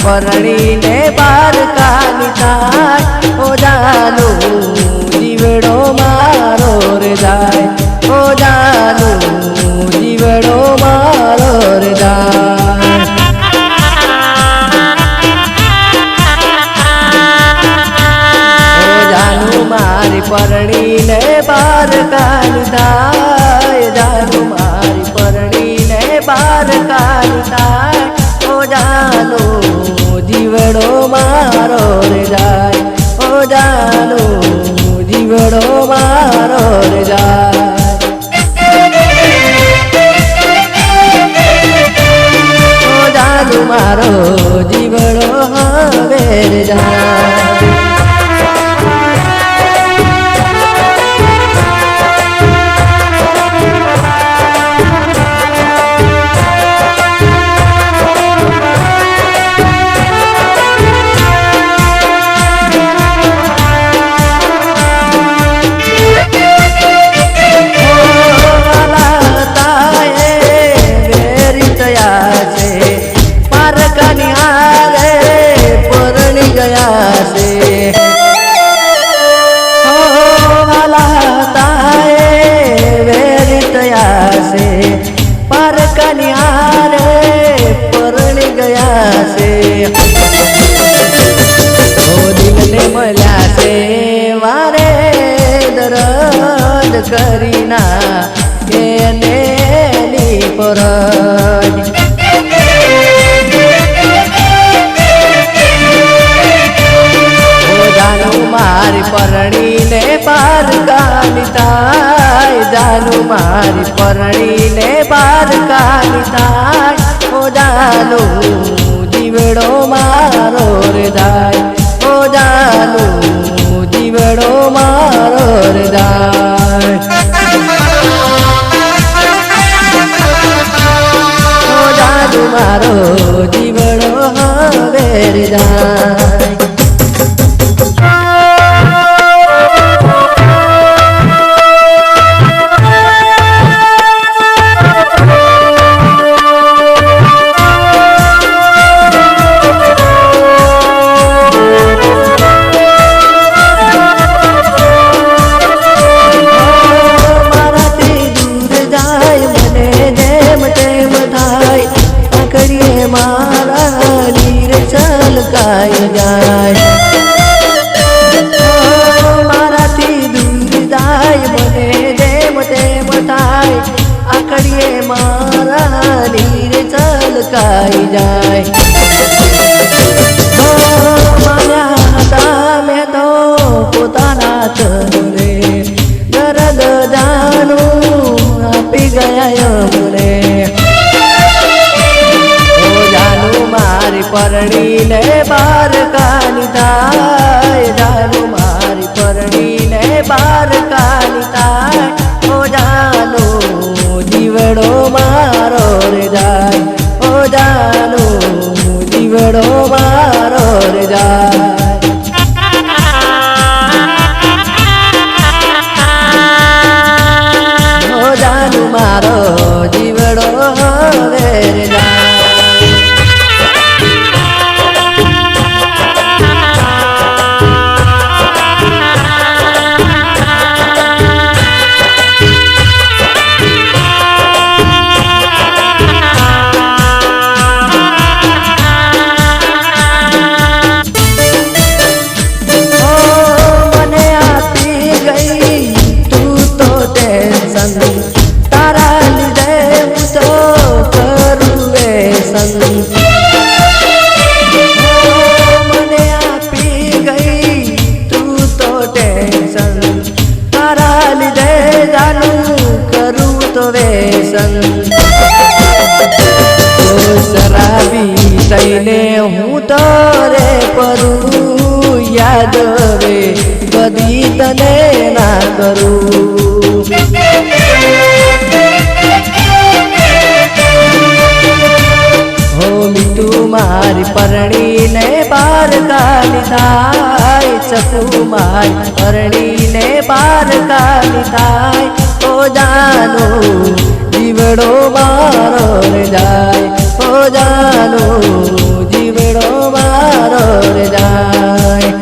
પરણી ને બાર કાની થાય ઓ જાનુ જીવડો મારો રે જાય ઓ જાનુ જીવડો મારો રે જાય ઓ જાનુ મારી પરણી ને બાર કાની થાય જાનુ મારી પરણી ને બાર કાની થાય ઓ જાનુ જીવડો મારો રે જાય ઓ જાનુ જીવડો મારો રે જાય ઓ જાનુ મારો જીવડો હવે રે જાય કરીના એને પરજ ઓ જાનુ મારી પરણી ને બાર કાની થાય જાનુ મારી પરણી ને બાર કાની થાય ઓ જાનુ જીવડો મારો રે જાય ઓ જાનુ જીવડો મારો રે જાય ઓ જાનુ મારો જીવડો હવે રે જાય મારાથી દૂર જાય મને જેમ તેમ થાય આખડીએ મારા નીર છલકાઈ જાય માર્યા હતા મેં તો પોતાના તને દર્દ જાણું આપી ગયા મને મારી પરણી ને બાર કાની થાય જાનુ મારી પરણી ને બાર કાની થાય ઓ જાનુ જીવડો મારો રે જાય ઓ જાનુ જીવડો મારો રે જાય ઓ જાનુ મારો જીવડો હવે રે જાય તારા લીધે હું તો કરું વ્યસન મને આપી ગઈ તું તો ટેન્શન તારા લીધે જાનું કરું તો વ્યસન શરાબી થઈને હું તો રે પરું યાદ રે બધી તને કરું હો મીઠું મારી પરણીને બાર કાલી થાય ચકુ મારી પરણીને બાર કાલી થાય ઓ જાનો જીવડો મારો રે જાય ઓ જાનો જીવડો મારો રે જાય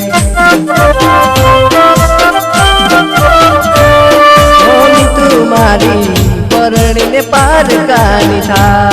ઓ મીઠું મારી પરણીને બાર કાલી થાય